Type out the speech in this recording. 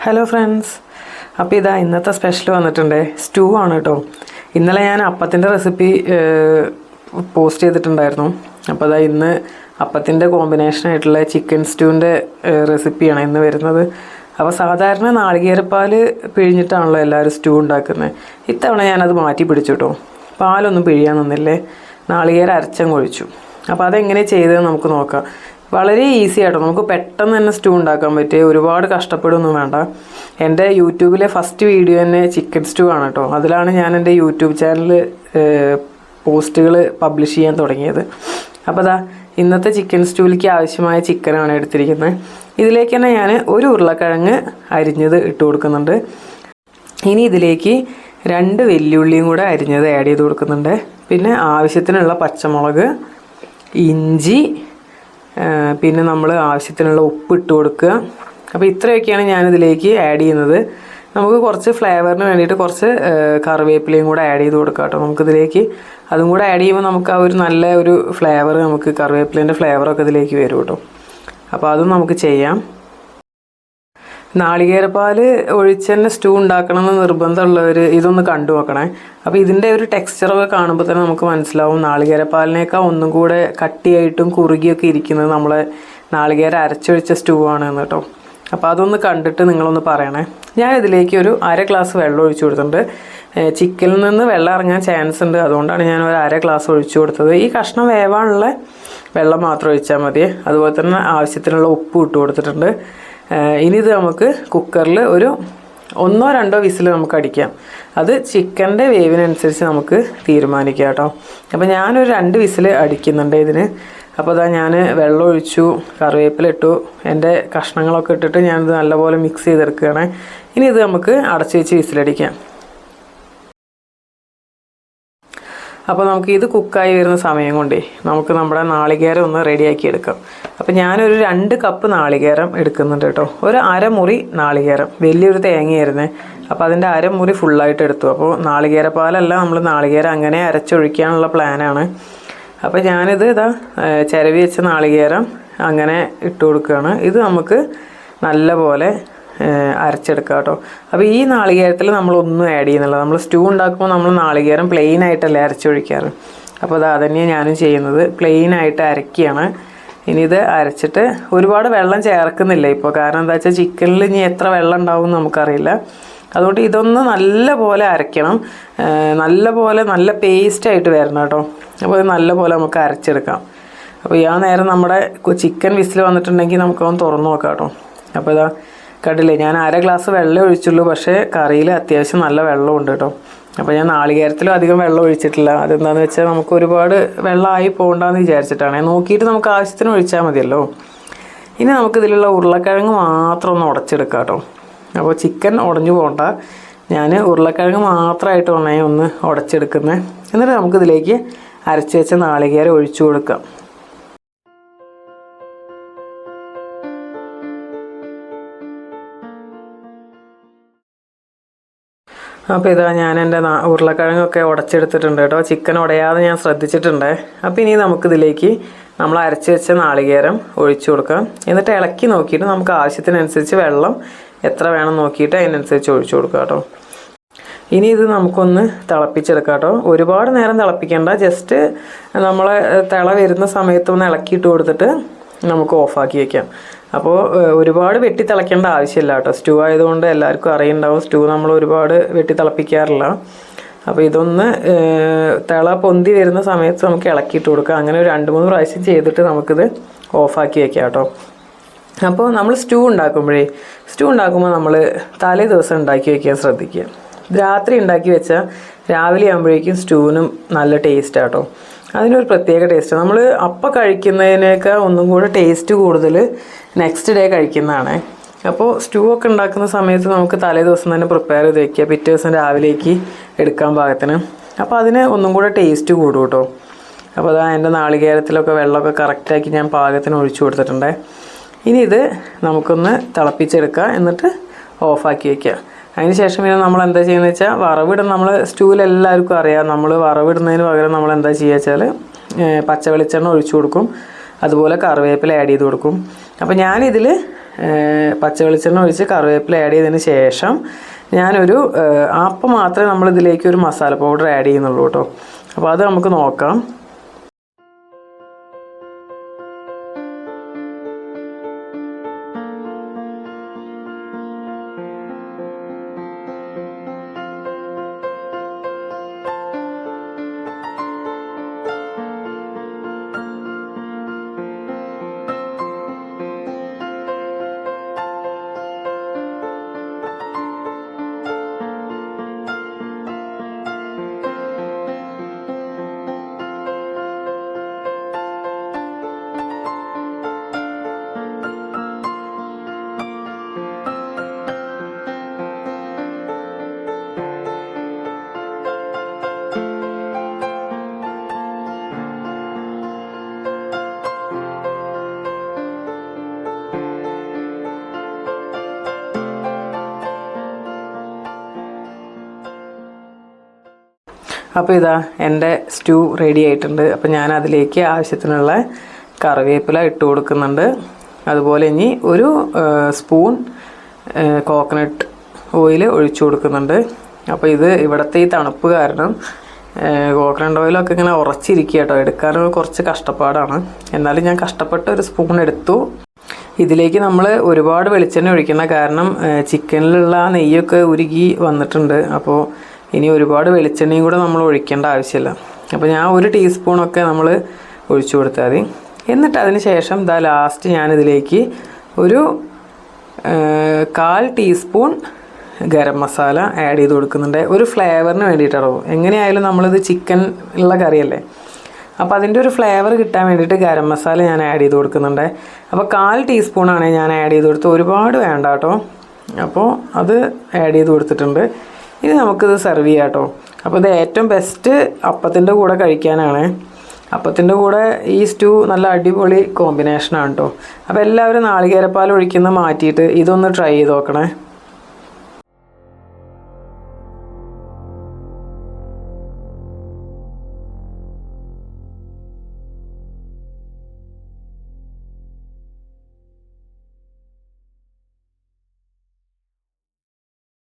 Hello friends, അപ്പോൾ ഇതാ ഇന്നത്തെ സ്പെഷ്യൽ വന്നിട്ടുണ്ട്. സ്റ്റൂ ആണ് കേട്ടോ. ഇന്നലെ ഞാൻ അപ്പത്തിൻ്റെ റെസിപ്പി പോസ്റ്റ് ചെയ്തിട്ടുണ്ടായിരുന്നു. അപ്പോൾ അതാ ഇന്ന് അപ്പത്തിൻ്റെ കോമ്പിനേഷനായിട്ടുള്ള ചിക്കൻ സ്റ്റൂവിൻ്റെ റെസിപ്പിയാണ് ഇന്ന് വരുന്നത്. അപ്പോൾ സാധാരണ നാളികേരപ്പാൽ പിഴിഞ്ഞിട്ടാണല്ലോ എല്ലാവരും സ്റ്റൂ ഉണ്ടാക്കുന്നത്. ഇത്തവണ ഞാനത് മാറ്റി പിടിച്ചു കേട്ടോ. പാലൊന്നും പിഴിയാൻ നിന്നില്ലേ, നാളികേരം അരച്ചങ്ങൊഴിച്ചു. അപ്പോൾ അതെങ്ങനെ ചെയ്തതെന്ന് നമുക്ക് നോക്കാം. വളരെ ഈസി ആയിട്ടോ, നമുക്ക് പെട്ടെന്ന് തന്നെ സ്റ്റൂ ഉണ്ടാക്കാൻ പറ്റിയ, ഒരുപാട് കഷ്ടപ്പെടുകയൊന്നും വേണ്ട. എൻ്റെ യൂട്യൂബിലെ ഫസ്റ്റ് വീഡിയോ തന്നെ ചിക്കൻ സ്റ്റൂ ആണ് കേട്ടോ. അതിലാണ് ഞാൻ എൻ്റെ യൂട്യൂബ് ചാനൽ പോസ്റ്റുകൾ പബ്ലിഷ് ചെയ്യാൻ തുടങ്ങിയത്. അപ്പോൾ അതാ ഇന്നത്തെ ചിക്കൻ സ്റ്റൂവിലേക്ക് ആവശ്യമായ ചിക്കനാണ് എടുത്തിരിക്കുന്നത്. ഇതിലേക്ക് തന്നെ ഞാൻ ഒരു ഉരുളക്കിഴങ്ങ് അരിഞ്ഞത് ഇട്ട് കൊടുക്കുന്നുണ്ട്. ഇനി ഇതിലേക്ക് 2 വെല്ലുള്ളിയും കൂടെ അരിഞ്ഞത് ആഡ് ചെയ്ത് കൊടുക്കുന്നുണ്ട്. പിന്നെ ആവശ്യത്തിനുള്ള പച്ചമുളക്, ഇഞ്ചി, പിന്നെ നമ്മൾ ആവശ്യത്തിനുള്ള ഉപ്പ് ഇട്ട് കൊടുക്കുക. അപ്പോൾ ഇത്രയൊക്കെയാണ് ഞാനിതിലേക്ക് ആഡ് ചെയ്യുന്നത്. നമുക്ക് കുറച്ച് ഫ്ലേവറിന് വേണ്ടിയിട്ട് കുറച്ച് കറിവേപ്പിലയും കൂടെ ആഡ് ചെയ്ത് കൊടുക്കാം കേട്ടോ. നമുക്കിതിലേക്ക് അതും കൂടെ ആഡ് ചെയ്യുമ്പോൾ നമുക്ക് ആ ഒരു നല്ല ഒരു ഫ്ലേവർ, നമുക്ക് കറിവേപ്പിലേൻ്റെ ഫ്ലേവറൊക്കെ ഇതിലേക്ക് വരും കേട്ടോ. അപ്പോൾ അതും നമുക്ക് ചെയ്യാം. നാളികേരപ്പാൽ ഒഴിച്ച് തന്നെ സ്റ്റൂ ഉണ്ടാക്കണമെന്ന് നിർബന്ധമുള്ളവർ ഇതൊന്ന് കണ്ടു നോക്കണേ. അപ്പോൾ ഇതിൻ്റെ ഒരു ടെക്സ്ചറൊക്കെ കാണുമ്പോൾ തന്നെ നമുക്ക് മനസ്സിലാവും നാളികേരപ്പാലിനേക്കാൾ ഒന്നും കൂടെ കട്ടിയായിട്ടും കുറുകിയൊക്കെ ഇരിക്കുന്നത് നമ്മളെ നാളികേരം അരച്ചൊഴിച്ച സ്റ്റൂ ആണ് കേട്ടോ. അപ്പോൾ അതൊന്ന് കണ്ടിട്ട് നിങ്ങളൊന്ന് പറയണേ. ഞാൻ ഇതിലേക്ക് ഒരു 1/2 ഗ്ലാസ് വെള്ളം ഒഴിച്ചു കൊടുത്തിട്ടുണ്ട്. ചിക്കനിൽ നിന്ന് വെള്ളം ഇറങ്ങാൻ ചാൻസ് ഉണ്ട്, അതുകൊണ്ടാണ് ഞാൻ ഒരു 1/2 ഗ്ലാസ് ഒഴിച്ചു കൊടുത്തത്. ഈ കഷ്ണം വേവാനുള്ള വെള്ളം മാത്രം ഒഴിച്ചാൽ മതി. അതുപോലെ തന്നെ ആവശ്യത്തിനുള്ള ഉപ്പ് ഇട്ട് കൊടുത്തിട്ടുണ്ട്. ഇനി ഇത് നമുക്ക് കുക്കറിൽ ഒരു 1-2 വിസിൽ നമുക്ക് അടിക്കാം. അത് ചിക്കൻ്റെ വേവിനനുസരിച്ച് നമുക്ക് തീരുമാനിക്കാം കേട്ടോ. അപ്പോൾ ഞാനൊരു 2 വിസിൽ അടിക്കുന്നുണ്ട് ഇതിന്. അപ്പോൾ അതാ ഞാൻ വെള്ളം ഒഴിച്ചു, കറിവേപ്പില ഇട്ടു, എൻ്റെ കഷ്ണങ്ങളൊക്കെ ഇട്ടിട്ട് ഞാനിത് നല്ലപോലെ മിക്സ് ചെയ്തെടുക്കുകയാണ്. ഇനി ഇത് നമുക്ക് അടച്ച് വെച്ച് വിസിലടിക്കാം. അപ്പോൾ നമുക്ക് ഇത് കുക്കായി വരുന്ന സമയം കൊണ്ടേ നമുക്ക് നമ്മുടെ നാളികേരം ഒന്ന് റെഡിയാക്കി എടുക്കാം. അപ്പോൾ ഞാനൊരു 2 കപ്പ് നാളികേരം എടുക്കുന്നുണ്ട് കേട്ടോ. ഒരു 1/2 മുറി നാളികേരം, വലിയൊരു തേങ്ങയായിരുന്നേ. അപ്പോൾ അതിൻ്റെ 1/2 മുറി ഫുള്ളായിട്ട് എടുത്തു. അപ്പോൾ നാളികേരപ്പാലല്ല, നമ്മൾ നാളികേരം അങ്ങനെ അരച്ചൊഴിക്കാനുള്ള പ്ലാനാണ്. അപ്പോൾ ഞാനിത് ഇതാ ചിരവി വെച്ച നാളികേരം അങ്ങനെ ഇട്ട് കൊടുക്കുകയാണ്. ഇത് നമുക്ക് നല്ല പോലെ അരച്ചെടുക്കാം കേട്ടോ. അപ്പോൾ ഈ നാളികേരത്തിൽ നമ്മളൊന്നും ആഡ് ചെയ്യുന്നില്ല. നമ്മൾ സ്റ്റൂ ഉണ്ടാക്കുമ്പോൾ നമ്മൾ നാളികേരം പ്ലെയിൻ ആയിട്ടല്ലേ അരച്ചൊഴിക്കാറ്. അപ്പോൾ അത് തന്നെയാണ് ഞാനും ചെയ്യുന്നത്, പ്ലെയിൻ ആയിട്ട് അരക്കുകയാണ്. ഇനി ഇത് അരച്ചിട്ട് ഒരുപാട് വെള്ളം ചേർക്കുന്നില്ല ഇപ്പോൾ, കാരണം എന്താ വെച്ചാൽ ചിക്കനിൽ ഇനി എത്ര വെള്ളം ഉണ്ടാവും എന്ന് നമുക്കറിയില്ല. അതുകൊണ്ട് ഇതൊന്ന് നല്ല പോലെ അരയ്ക്കണം, നല്ല പേസ്റ്റായിട്ട് വരണം കേട്ടോ. അപ്പോൾ ഇത് നല്ല പോലെ നമുക്ക് അരച്ചെടുക്കാം. അപ്പോൾ ആ നേരം നമ്മുടെ ചിക്കൻ വിസിൽ വന്നിട്ടുണ്ടെങ്കിൽ നമുക്കൊന്ന് തുറന്നു നോക്കാം കേട്ടോ. അപ്പോൾ ഇതാ കണ്ടില്ലേ, ഞാൻ 1/2 ഗ്ലാസ് വെള്ളം ഒഴിച്ചുള്ളൂ, പക്ഷേ കറിയിൽ അത്യാവശ്യം നല്ല വെള്ളമുണ്ട് കേട്ടോ. അപ്പോൾ ഞാൻ നാളികേരത്തിലും അധികം വെള്ളം ഒഴിച്ചിട്ടില്ല. അതെന്താണെന്ന് വെച്ചാൽ നമുക്ക് ഒരുപാട് വെള്ളമായി പോകണ്ടെന്ന് വിചാരിച്ചിട്ടാണ്. നോക്കിയിട്ട് നമുക്ക് ആവശ്യത്തിന് ഒഴിച്ചാൽ മതിയല്ലോ. ഇനി നമുക്കിതിലുള്ള ഉരുളക്കിഴങ്ങ് മാത്രം ഒന്ന് ഉടച്ചെടുക്കാം കേട്ടോ. അപ്പോൾ ചിക്കൻ ഉടഞ്ഞു പോകണ്ട, ഞാൻ ഉരുളക്കിഴങ്ങ് മാത്രമായിട്ട് ഒന്ന് ഉടച്ചെടുക്കുന്നത്. എന്നിട്ട് നമുക്കിതിലേക്ക് അരച്ച് വെച്ച നാളികേരം ഒഴിച്ചു കൊടുക്കാം. അപ്പോൾ ഇതാ ഞാൻ എൻ്റെ ഉരുളക്കിഴങ്ങൊക്കെ ഉടച്ചെടുത്തിട്ടുണ്ട് കേട്ടോ. ചിക്കൻ ഉടയാതെ ഞാൻ ശ്രദ്ധിച്ചിട്ടുണ്ട്. അപ്പോൾ ഇനി നമുക്കിതിലേക്ക് നമ്മൾ അരച്ച് വെച്ച നാളികേരം ഒഴിച്ചു കൊടുക്കാം. എന്നിട്ട് ഇളക്കി നോക്കിയിട്ട് നമുക്ക് ആവശ്യത്തിനനുസരിച്ച് വെള്ളം എത്ര വേണം നോക്കിയിട്ട് അതിനനുസരിച്ച് ഒഴിച്ചു കൊടുക്കാം കേട്ടോ. ഇനി ഇത് നമുക്കൊന്ന് തിളപ്പിച്ചെടുക്കാം കേട്ടോ. ഒരുപാട് നേരം തിളപ്പിക്കേണ്ട, ജസ്റ്റ് നമ്മളെ തിള വരുന്ന സമയത്ത് ഒന്ന് ഇളക്കിയിട്ട് കൊടുത്തിട്ട് നമുക്ക് ഓഫാക്കി വയ്ക്കാം. അപ്പോൾ ഒരുപാട് വെട്ടി തിളയ്ക്കേണ്ട ആവശ്യമില്ല കേട്ടോ. സ്റ്റൂ ആയതുകൊണ്ട് എല്ലാവർക്കും അറിയുണ്ടാവും, സ്റ്റൂ നമ്മൾ ഒരുപാട് വെട്ടി തിളപ്പിക്കാറില്ല. അപ്പോൾ ഇതൊന്ന് തിള പൊന്തി വരുന്ന സമയത്ത് നമുക്ക് ഇളക്കിയിട്ട് കൊടുക്കാം. അങ്ങനെ ഒരു 2-3 പ്രാവശ്യം ചെയ്തിട്ട് നമുക്കിത് ഓഫാക്കി വയ്ക്കാം കേട്ടോ. അപ്പോൾ നമ്മൾ സ്റ്റൂ ഉണ്ടാക്കുമ്പോൾ നമ്മൾ തലേ ദിവസം ഉണ്ടാക്കി വയ്ക്കാൻ ശ്രദ്ധിക്കുക. രാത്രി ഉണ്ടാക്കി വെച്ചാൽ രാവിലെ ആകുമ്പോഴേക്കും സ്റ്റൂവിനും നല്ല ടേസ്റ്റ് കേട്ടോ. അതിനൊരു പ്രത്യേക ടേസ്റ്റ്. നമ്മൾ അപ്പം കഴിക്കുന്നതിനേക്കാൾ ഒന്നും കൂടെ ടേസ്റ്റ് കൂടുതൽ നെക്സ്റ്റ് ഡേ കഴിക്കുന്നതാണ്. അപ്പോൾ സ്റ്റൂ ഒക്കെ ഉണ്ടാക്കുന്ന സമയത്ത് നമുക്ക് തലേ ദിവസം തന്നെ പ്രിപ്പയർ ചെയ്ത് വയ്ക്കുക, പിറ്റേ ദിവസം രാവിലേക്ക് എടുക്കാൻ പാകത്തിന്. അപ്പോൾ അതിന് ഒന്നും കൂടെ ടേസ്റ്റ് കൂടും കേട്ടോ. അപ്പോൾ അതാ എൻ്റെ നാളികേരത്തിലൊക്കെ വെള്ളമൊക്കെ കറക്റ്റാക്കി ഞാൻ പാകത്തിന് ഒഴിച്ചു കൊടുത്തിട്ടുണ്ട്. ഇനി ഇത് നമുക്കൊന്ന് തിളപ്പിച്ചെടുക്കുക, എന്നിട്ട് ഓഫാക്കി വയ്ക്കുക. അതിന് ശേഷം പിന്നെ നമ്മൾ എന്താ ചെയ്യുന്നത് വെച്ചാൽ വറവിടുന്ന, നമ്മൾ സ്റ്റൂവിൽ എല്ലാവർക്കും അറിയാം, നമ്മൾ വറവിടുന്നതിന് പകരം നമ്മൾ എന്താ ചെയ്യുക വെച്ചാൽ പച്ച വെളിച്ചെണ്ണ ഒഴിച്ചു കൊടുക്കും, അതുപോലെ കറിവേപ്പില ആഡ് ചെയ്ത് കൊടുക്കും. അപ്പോൾ ഞാനിതിൽ പച്ച വെളിച്ചെണ്ണ ഒഴിച്ച് കറിവേപ്പില ആഡ് ചെയ്തതിന് ശേഷം ഞാനൊരു അപ്പം മാത്രമേ നമ്മളിതിലേക്ക് ഒരു മസാല പൗഡർ ആഡ് ചെയ്യുന്നുള്ളൂ കേട്ടോ. അപ്പോൾ അത് നമുക്ക് നോക്കാം. അപ്പോൾ ഇതാ എൻ്റെ സ്റ്റൂ റെഡി ആയിട്ടുണ്ട്. അപ്പോൾ ഞാൻ അതിലേക്ക് ആവശ്യത്തിനുള്ള കറിവേപ്പില ഇട്ട് കൊടുക്കുന്നുണ്ട്. അതുപോലെ ഇനി ഒരു സ്പൂൺ കോക്കനട്ട് ഓയിൽ ഒഴിച്ചു കൊടുക്കുന്നുണ്ട്. അപ്പോൾ ഇത് ഇവിടുത്തെ ഈ തണുപ്പ് കാരണം കോക്കനട്ട് ഓയിലൊക്കെ ഇങ്ങനെ ഉറച്ചിരിക്കുക കേട്ടോ, എടുക്കാനൊക്കെ കുറച്ച് കഷ്ടപ്പാടാണ്. എന്നാലും ഞാൻ കഷ്ടപ്പെട്ട് ഒരു സ്പൂൺ എടുത്തു. ഇതിലേക്ക് നമ്മൾ ഒരുപാട് വെളിച്ചെണ്ണ ഒഴിക്കണം, കാരണം ചിക്കനിലുള്ള ആ നെയ്യൊക്കെ ഉരുകി വന്നിട്ടുണ്ട്. അപ്പോൾ ഇനി ഒരുപാട് വെളിച്ചെണ്ണയും കൂടെ നമ്മൾ ഒഴിക്കേണ്ട ആവശ്യമില്ല. അപ്പോൾ ഞാൻ 1 ടീസ്പൂണൊക്കെ നമ്മൾ ഒഴിച്ചു കൊടുത്താൽ മതി. എന്നിട്ട് അതിന് ശേഷം ഇതാ ലാസ്റ്റ് ഞാനിതിലേക്ക് ഒരു 1/4 ടീസ്പൂൺ ഗരം മസാല ആഡ് ചെയ്ത് കൊടുക്കുന്നുണ്ട്. ഒരു ഫ്ലേവറിന് വേണ്ടിയിട്ടാണോ. എങ്ങനെയായാലും നമ്മളിത് ചിക്കൻ ഉള്ള കറിയല്ലേ, അപ്പോൾ അതിൻ്റെ ഒരു ഫ്ലേവർ കിട്ടാൻ വേണ്ടിയിട്ട് ഗരം മസാല ഞാൻ ആഡ് ചെയ്ത് കൊടുക്കുന്നുണ്ട്. അപ്പോൾ 1/4 ടീസ്പൂണാണ് ഞാൻ ആഡ് ചെയ്ത് കൊടുത്തത്, ഒരുപാട് വേണ്ട കേട്ടോ. അപ്പോൾ അത് ആഡ് ചെയ്ത് കൊടുത്തിട്ടുണ്ട്. ഇനി നമുക്കിത് സെർവ് ചെയ്യാം കേട്ടോ. അപ്പോൾ ഇത് ഏറ്റവും ബെസ്റ്റ് അപ്പത്തിൻ്റെ കൂടെ കഴിക്കാനാണ്. അപ്പത്തിൻ്റെ കൂടെ ഈ സ്റ്റൂ നല്ല അടിപൊളി കോമ്പിനേഷനാണ് കേട്ടോ. അപ്പോൾ എല്ലാവരും നാളികേരപ്പാൽ ഒഴിക്കുന്നത് മാറ്റിയിട്ട് ഇതൊന്ന് ട്രൈ ചെയ്ത് നോക്കണേ.